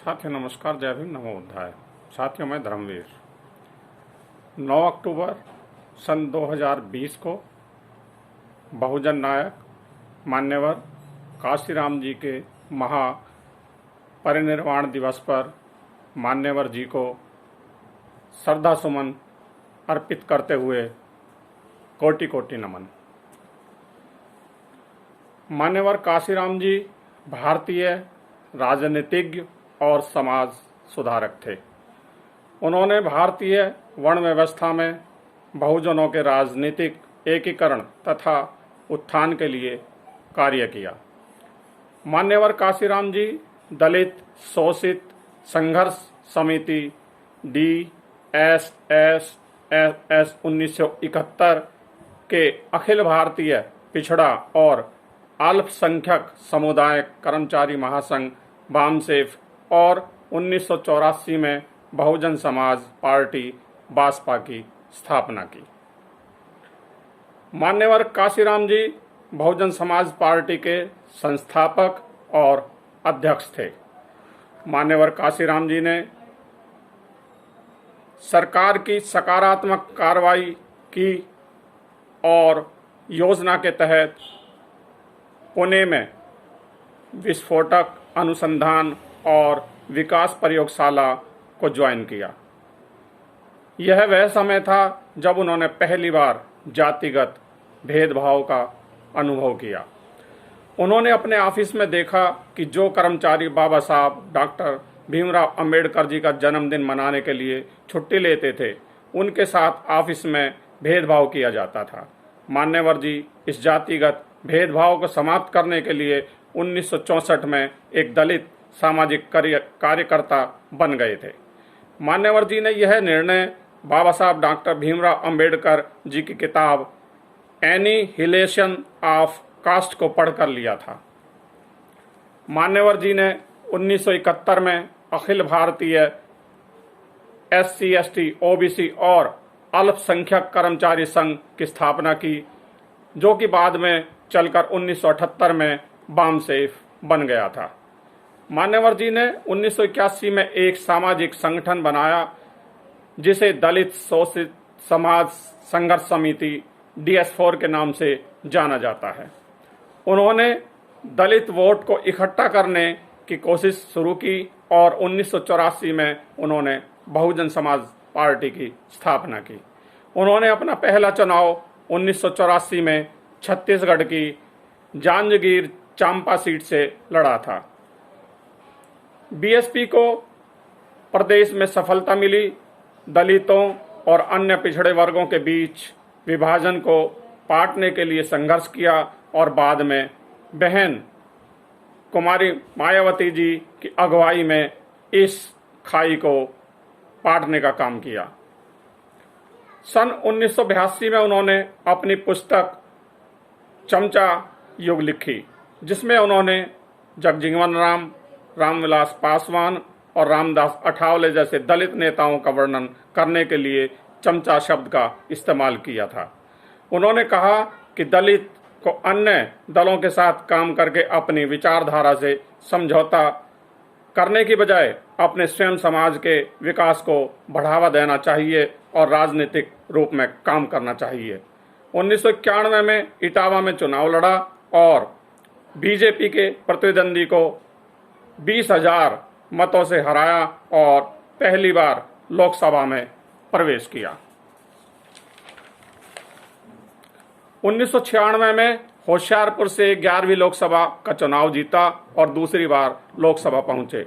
साथियों नमस्कार, जय भीम, नमो बुद्धाय। साथियों, मैं धर्मवीर 9 अक्टूबर सन 2020 को बहुजन नायक मान्यवर काशीराम जी के महा परिनिर्वाण दिवस पर मान्यवर जी को श्रद्धा सुमन अर्पित करते हुए कोटि कोटि नमन। मान्यवर काशीराम जी भारतीय राजनीतिज्ञ और समाज सुधारक थे। उन्होंने भारतीय वर्ण व्यवस्था में बहुजनों के राजनीतिक एकीकरण तथा उत्थान के लिए कार्य किया। मान्यवर काशीराम जी दलित शोषित संघर्ष समिति DSSS 1971 के अखिल भारतीय पिछड़ा और अल्पसंख्यक समुदाय कर्मचारी महासंघ बामसेफ और 1984 में बहुजन समाज पार्टी बासपा की स्थापना की। मान्यवर काशीराम जी बहुजन समाज पार्टी के संस्थापक और अध्यक्ष थे। मान्यवर काशीराम जी ने सरकार की सकारात्मक कार्रवाई की और योजना के तहत पुणे में विस्फोटक अनुसंधान और विकास प्रयोगशाला को ज्वाइन किया। यह वह समय था जब उन्होंने पहली बार जातिगत भेदभाव का अनुभव किया। उन्होंने अपने ऑफिस में देखा कि जो कर्मचारी बाबा साहब डॉक्टर भीमराव अंबेडकर जी का जन्मदिन मनाने के लिए छुट्टी लेते थे, उनके साथ ऑफिस में भेदभाव किया जाता था। मान्यवर जी इस जातिगत भेदभाव को समाप्त करने के लिए 1964 में एक दलित सामाजिक कार्यकर्ता बन गए थे। मान्यवर जी ने यह निर्णय बाबा साहब डॉक्टर भीमराव अंबेडकर जी की किताब एनिहिलेशन ऑफ कास्ट को पढ़कर लिया था। मान्यवर जी ने 1971 में Akhil Bharatiya SC ST OBC और अल्पसंख्यक कर्मचारी संघ की स्थापना की, जो कि बाद में चलकर 1978 में बामसेफ बन गया था। मान्यवर जी ने 1981 में एक सामाजिक संगठन बनाया जिसे दलित शोषित समाज संघर्ष समिति DS4 के नाम से जाना जाता है। उन्होंने दलित वोट को इकट्ठा करने की कोशिश शुरू की और 1984 में उन्होंने बहुजन समाज पार्टी की स्थापना की। उन्होंने अपना पहला चुनाव 1984 में छत्तीसगढ़ की जांजगीर चांपा सीट से लड़ा था। BSP को प्रदेश में सफलता मिली। दलितों और अन्य पिछड़े वर्गों के बीच विभाजन को पाटने के लिए संघर्ष किया और बाद में बहन कुमारी मायावती जी की अगुवाई में इस खाई को पाटने का काम किया। सन 1982 में उन्होंने अपनी पुस्तक चमचा युग लिखी, जिसमें उन्होंने जगजीवन राम, रामविलास पासवान और रामदास अठावले जैसे दलित नेताओं का वर्णन करने के लिए चमचा शब्द का इस्तेमाल किया था। उन्होंने कहा कि दलित को अन्य दलों के साथ काम करके अपनी विचारधारा से समझौता करने की बजाय अपने स्वयं समाज के विकास को बढ़ावा देना चाहिए और राजनीतिक रूप में काम करना चाहिए। 1991 में इटावा में चुनाव लड़ा और बीजेपी के प्रतिद्वंदी को 20,000 मतों से हराया और पहली बार लोकसभा में प्रवेश किया। 1996 में होशियारपुर से 11वीं लोकसभा का चुनाव जीता और दूसरी बार लोकसभा पहुंचे।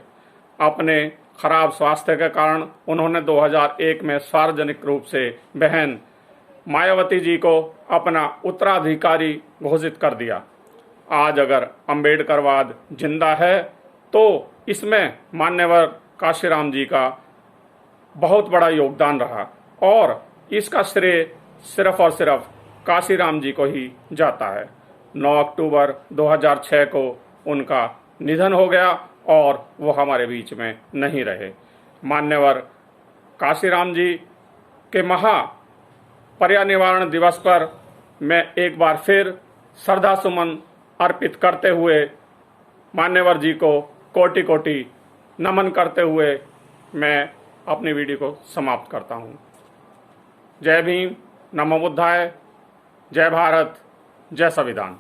अपने खराब स्वास्थ्य के कारण उन्होंने 2001 में सार्वजनिक रूप से बहन मायावती जी को अपना उत्तराधिकारी घोषित कर दिया। आज अगर अंबेडकरवाद जिंदा है तो इसमें मान्यवर काशीराम जी का बहुत बड़ा योगदान रहा और इसका श्रेय सिर्फ और सिर्फ काशीराम जी को ही जाता है। 9 अक्टूबर 2006 को उनका निधन हो गया और वो हमारे बीच में नहीं रहे। मान्यवर काशीराम जी के महा परिनिर्वाण दिवस पर मैं एक बार फिर श्रद्धा सुमन अर्पित करते हुए मान्यवर जी को कोटि कोटि नमन करते हुए मैं अपनी वीडियो को समाप्त करता हूँ। जय भीम, नमो बुद्धाय, जय भारत, जय संविधान।